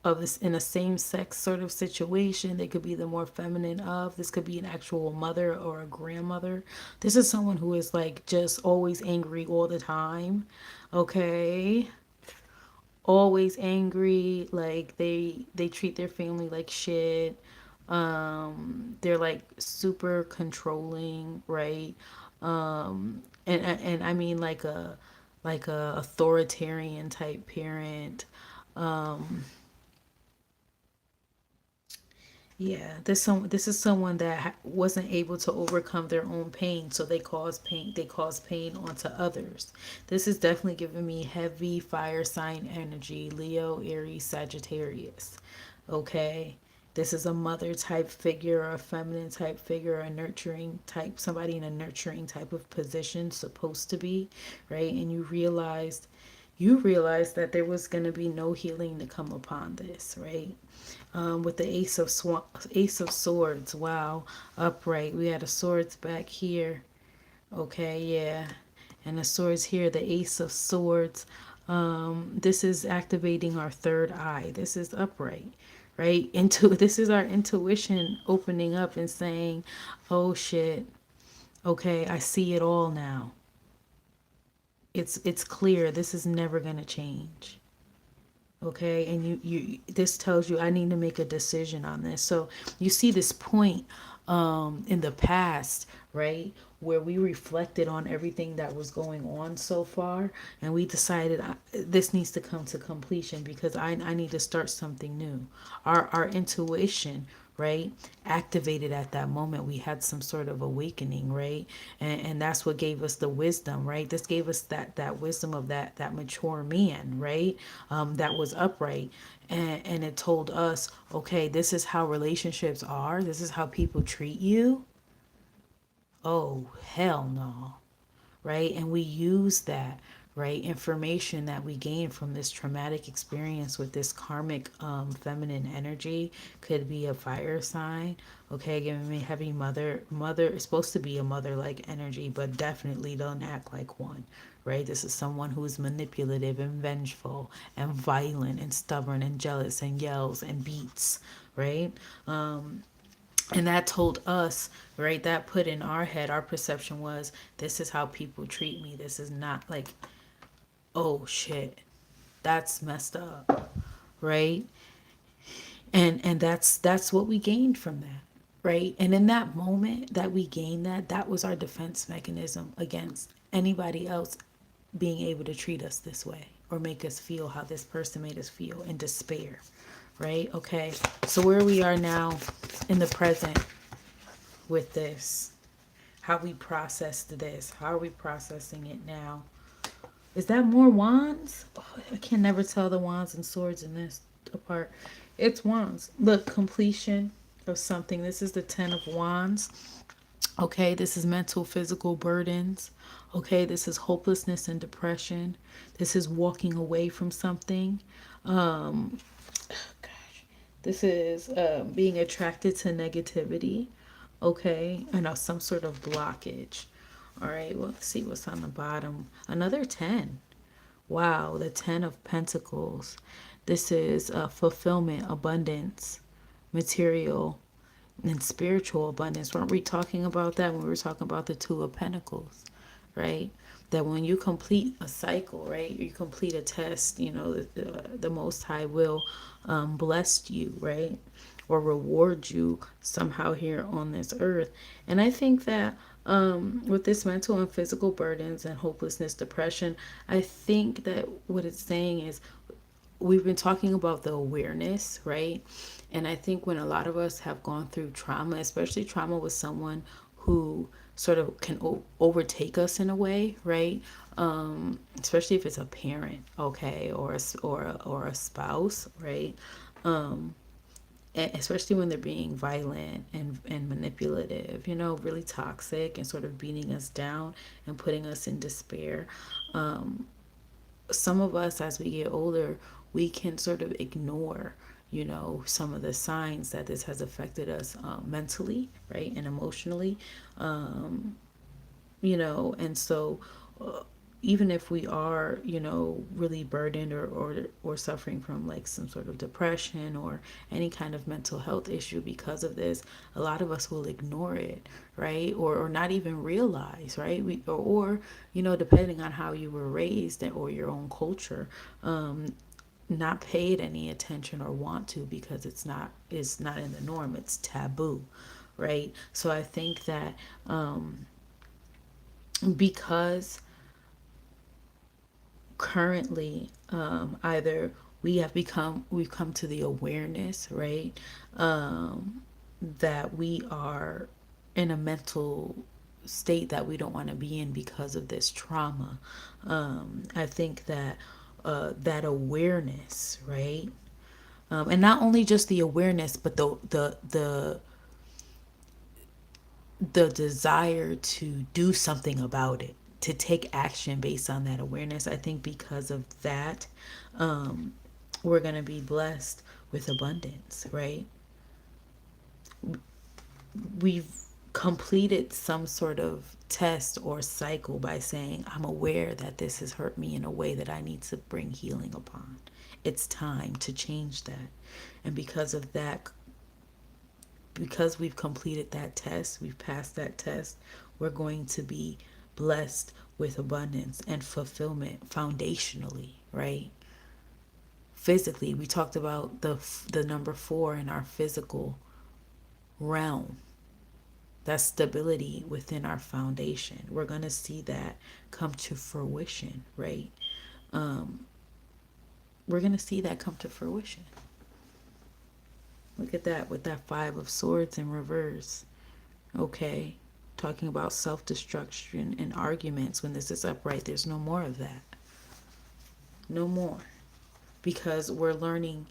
of this in a same-sex sort of situation, they could be the more feminine of. This could be an actual mother or a grandmother. This is someone who is like just always angry all the time. Okay, always angry, like they treat their family like shit. They're like super controlling, right? And I mean like a authoritarian type parent. Yeah, this is someone that wasn't able to overcome their own pain, so they cause pain onto others. This is definitely giving me heavy fire sign energy, Leo, Aries, Sagittarius. Okay? This is a mother type figure or a feminine type figure, a nurturing type, somebody in a nurturing type of position supposed to be, right? And you realized that there was going to be no healing to come upon this, right? With the Ace of Swords. Wow, upright. We had a swords back here. Okay, yeah, and the swords here. The Ace of Swords. This is activating our third eye. This is upright, right? Into this is our intuition opening up and saying, "Oh shit, okay, I see it all now. It's clear. This is never gonna change." Okay, and you this tells you I need to make a decision on this. So you see this point in the past, right, where we reflected on everything that was going on so far, and we decided this needs to come to completion because I need to start something new. Our intuition, right, activated at that moment. We had some sort of awakening, right, and that's what gave us the wisdom, right. This gave us that wisdom of that mature man, right, that was upright, and it told us, okay, this is how relationships are, this is how people treat you. Oh hell no, right? And we use that, right, information that we gain from this traumatic experience with this karmic feminine energy. Could be a fire sign, okay, giving me heavy mother is supposed to be a mother like energy, but definitely don't act like one, right? This is someone who is manipulative and vengeful and violent and stubborn and jealous and yells and beats, right? And that told us, right, that put in our head, our perception was, this is how people treat me. This is not like, oh shit, that's messed up, right? And that's what we gained from that, right? And in that moment that we gained that was our defense mechanism against anybody else being able to treat us this way or make us feel how this person made us feel in despair, right? Okay, so where we are now in the present with this, how we processed this, how are we processing it now? Is that more wands? Oh, I can never tell the wands and swords in this apart. It's wands. Look, completion of something. This is the 10 of wands. Okay, this is mental, physical burdens. Okay, this is hopelessness and depression. This is walking away from something. This is being attracted to negativity. Okay, and some sort of blockage. All right, well, let's see what's on the bottom. Another 10. Wow, the 10 of Pentacles. This is fulfillment, abundance, material, and spiritual abundance. Weren't we talking about that when we were talking about the Two of Pentacles, right? That when you complete a cycle, right, you complete a test, the Most High will bless you, right, or reward you somehow here on this earth. And I think that with this mental and physical burdens and hopelessness, depression, I think that what it's saying is we've been talking about the awareness, right? And I think when a lot of us have gone through trauma, especially trauma with someone who sort of can overtake us in a way, right? Especially if it's a parent, okay, or a spouse, right? Especially when they're being violent and manipulative, really toxic and sort of beating us down and putting us in despair. some of us, as we get older, we can sort of ignore, some of the signs that this has affected us, mentally, right, and emotionally. And so, uh, even if we are, really burdened, or suffering from like some sort of depression or any kind of mental health issue because of this, a lot of us will ignore it, right, or not even realize, right, or depending on how you were raised or your own culture, not paid any attention or want to, because it's not in the norm, it's taboo, right. So I think that, because currently, either we've come to the awareness, right, that we are in a mental state that we don't want to be in because of this trauma. I think that, that awareness, right, and not only just the awareness, but the desire to do something about it, to take action based on that awareness. I think because of that, we're going to be blessed with abundance, right? We've completed some sort of test or cycle by saying, I'm aware that this has hurt me in a way that I need to bring healing upon. It's time to change that. And because we've completed that test, we've passed that test, we're going to be blessed with abundance and fulfillment foundationally, right? Physically, we talked about the number 4 in our physical realm. That stability within our foundation. We're going to see that come to fruition, right? We're going to see that come to fruition. Look at that with that 5 of Swords in reverse. Okay, talking about self-destruction and arguments. When this is upright, there's no more of that. No more. Because we're learning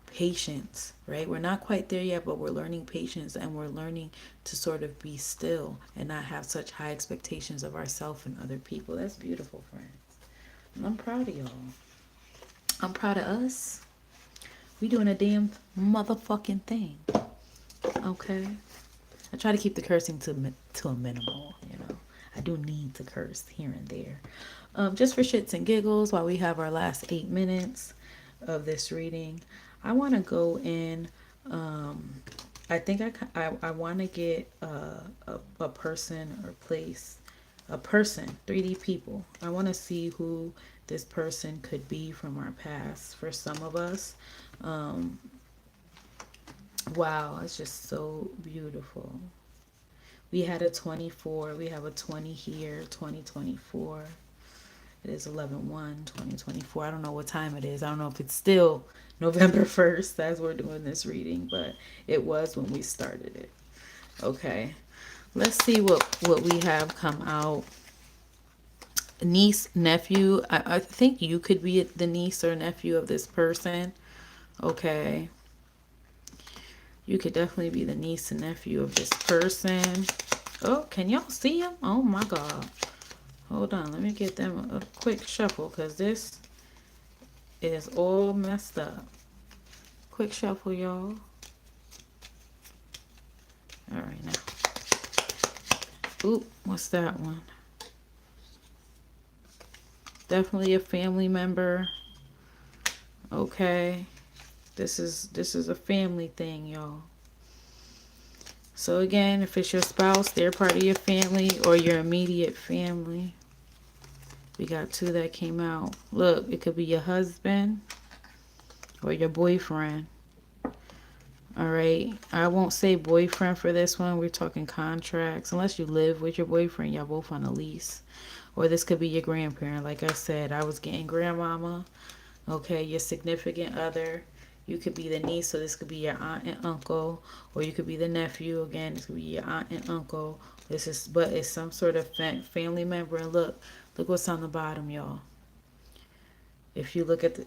patience, right? We're not quite there yet, but we're learning patience, and we're learning to sort of be still and not have such high expectations of ourselves and other people. That's beautiful, friends. And I'm proud of y'all. I'm proud of us. We doing a damn motherfucking thing. Okay? I try to keep the cursing to a minimal, I do need to curse here and there. Just for shits and giggles, while we have our last 8 minutes of this reading, I want to go in. I think I want to get a person or place, a person, 3D people. I want to see who this person could be from our past. For some of us, wow, it's just so beautiful. We had a 24. We have a 20 here, 2024. It is 11/1/2024. I don't know what time it is. I don't know if it's still November 1st as we're doing this reading, but it was when we started it. Okay. Let's see what we have come out. Niece, nephew. I think you could be the niece or nephew of this person. Okay. You could definitely be the niece and nephew of this person. Oh, can y'all see him? Oh my God. Hold on. Let me get them a quick shuffle, because this is all messed up. Quick shuffle, y'all. All right, now. Oop, what's that one? Definitely a family member. Okay. This is a family thing, y'all. So again, if it's your spouse, they're part of your family or your immediate family. We got 2 that came out. Look, it could be your husband or your boyfriend. All right. I won't say boyfriend for this one. We're talking contracts. Unless you live with your boyfriend, y'all both on a lease. Or this could be your grandparent. Like I said, I was getting grandmama. Okay, your significant other. You could be the niece, so this could be your aunt and uncle. Or you could be the nephew. Again, this could be your aunt and uncle. But it's some sort of family member. And look what's on the bottom, y'all. If you look at the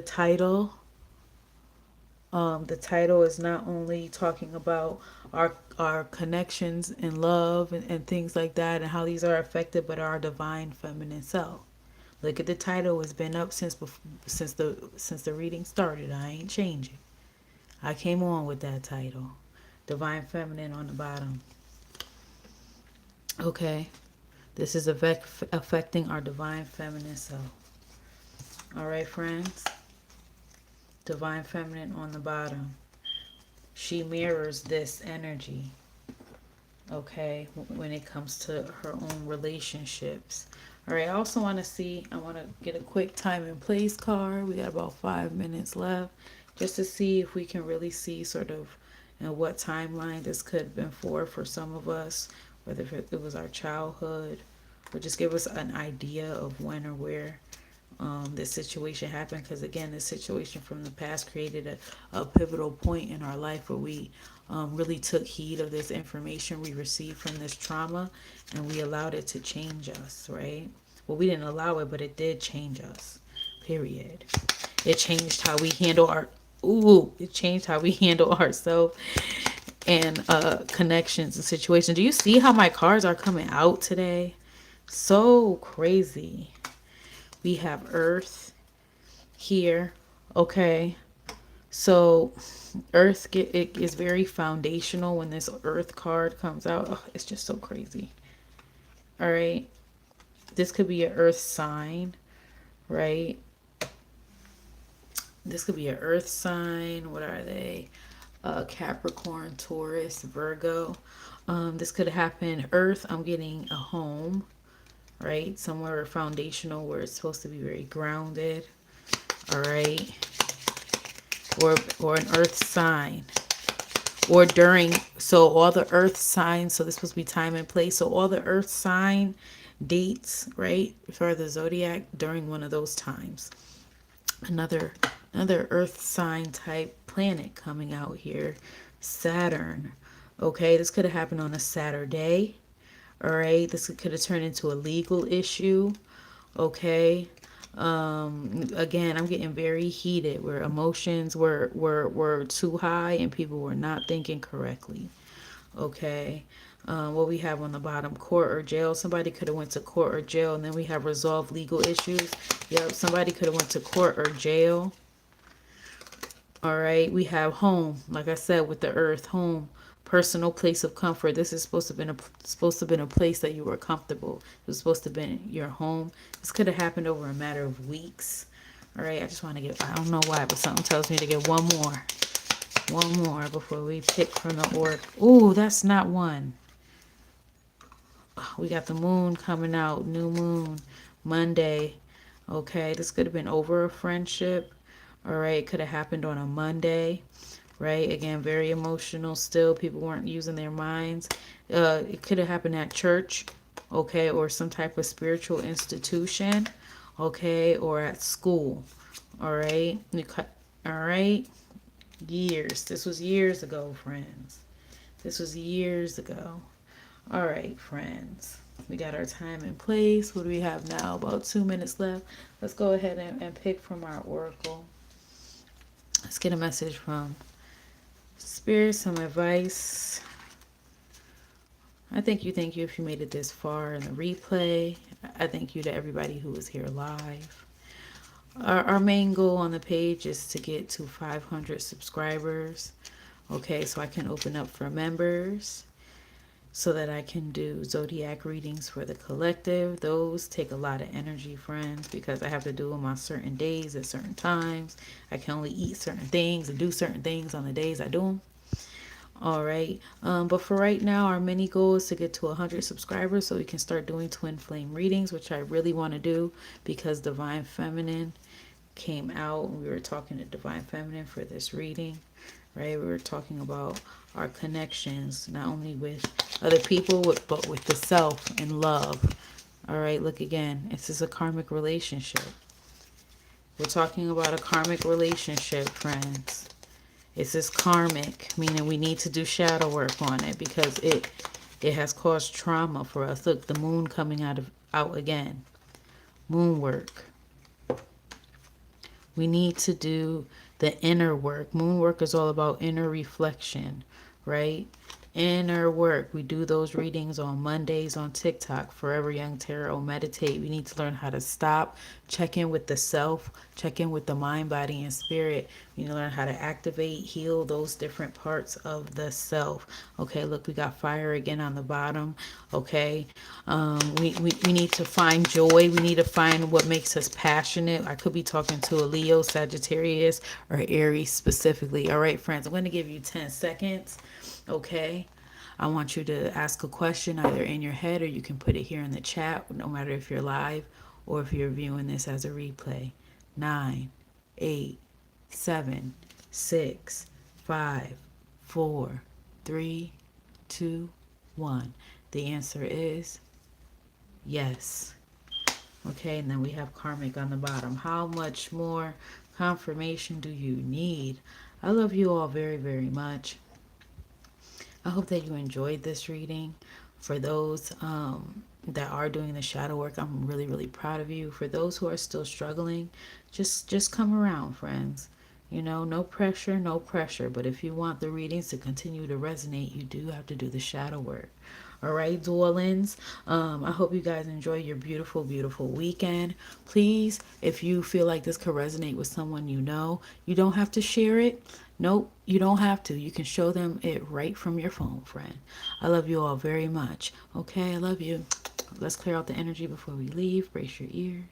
title, the title is not only talking about our connections and love and things like that, and how these are affected, but our divine feminine self. Look at the title. It's been up since the reading started. I ain't changing. I came on with that title. Divine Feminine on the bottom. Okay. This is affecting our divine feminine self. All right, friends. Divine Feminine on the bottom. She mirrors this energy. Okay, when it comes to her own relationships. All right, I also want to get a quick time and place card. We got about 5 minutes left just to see if we can really see sort of what timeline this could have been for some of us, whether it was our childhood, or just give us an idea of when or where this situation happened. Because again, this situation from the past created a pivotal point in our life where we really took heed of this information we received from this trauma, and we allowed it to change us, right? Well, we didn't allow it, but it did change us, period. It changed how we handle it changed how we handle ourselves and connections and situations. Do you see how my cards are coming out today? So crazy. We have Earth here. Okay. So Earth it is very foundational when this Earth card comes out. Oh, it's just so crazy. All right. This could be an Earth sign, right? This could be an Earth sign. What are they? Capricorn, Taurus, Virgo. This could happen. Earth, I'm getting a home, right? Somewhere foundational where it's supposed to be very grounded. All right. Or an Earth sign. Or during, so all the Earth signs, so this is supposed to be time and place. So all the Earth sign dates, right, for the zodiac during one of those times. Another Earth sign type planet coming out here. Saturn. Okay, this could have happened on a Saturday. All right, this could have turned into a legal issue. Okay. Again, I'm getting very heated where emotions were too high and people were not thinking correctly. Okay. What we have on the bottom, court or jail. Somebody could have went to court or jail, and then we have resolved legal issues. Yep, somebody could have went to court or jail. All right, we have home, like I said, with the Earth, home, personal place of comfort. This is supposed to have been a place that you were comfortable. It was supposed to have been your home. This could have happened over a matter of weeks. All right, I just want to get, I don't know why, but something tells me to get one more before we pick from the orc. Ooh, that's not one. We got the moon coming out, new moon, Monday. Okay, this could have been over a friendship. All right, it could have happened on a Monday, right? Again, very emotional still. People weren't using their minds. It could have happened at church, okay, or some type of spiritual institution, okay, or at school. All right. All right. Years. This was years ago, friends. This was years ago. All right, friends. We got our time and place. What do we have now? About 2 minutes left. Let's go ahead and pick from our oracle. Let's get a message from Spirit, some advice. I thank you if you made it this far in the replay. I thank you to everybody who was here live. Our main goal on the page is to get to 500 subscribers. Okay, so I can open up for members so that I can do zodiac readings for the collective. Those take a lot of energy, friends, because I have to do them on certain days at certain times. I can only eat certain things and do certain things on the days I do them. All right. But for right now, our mini goal is to get to 100 subscribers so we can start doing twin flame readings, which I really want to do because Divine Feminine came out. We were talking to Divine Feminine for this reading, right? We were talking about our connections, not only with other people, but with the self and love. All right, look again. This is a karmic relationship. We're talking about a karmic relationship, friends. This is karmic, meaning we need to do shadow work on it because it has caused trauma for us. Look, the moon coming out again. Moon work. We need to do the inner work. Moon work is all about inner reflection, right? Inner work. We do those readings on Mondays on TikTok. Forever Young Tarot. Meditate. We need to learn how to stop, check in with the self, check in with the mind, body, and spirit. We need to learn how to activate, heal those different parts of the self. Okay, look, we got fire again on the bottom. Okay, we need to find joy. We need to find what makes us passionate. I could be talking to a Leo, Sagittarius, or Aries specifically. All right, friends, I'm going to give you 10 seconds. Okay, I want you to ask a question either in your head or you can put it here in the chat, no matter if you're live or if you're viewing this as a replay. 9, 8, 7, 6, 5, 4, 3, 2, 1. The answer is yes. Okay, and then we have karmic on the bottom. How much more confirmation do you need? I love you all very, very much. I hope that you enjoyed this reading. For those that are doing the shadow work, I'm really, really proud of you. For those who are still struggling, just come around, friends. You know, no pressure, no pressure. But if you want the readings to continue to resonate, you do have to do the shadow work. All right, dwellings. I hope you guys enjoy your beautiful, beautiful weekend. Please, if you feel like this could resonate with someone you know, you don't have to share it. Nope, you don't have to. You can show them it right from your phone, friend. I love you all very much. Okay, I love you. Let's clear out the energy before we leave. Brace your ears.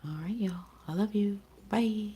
All right, y'all. I love you. Bye.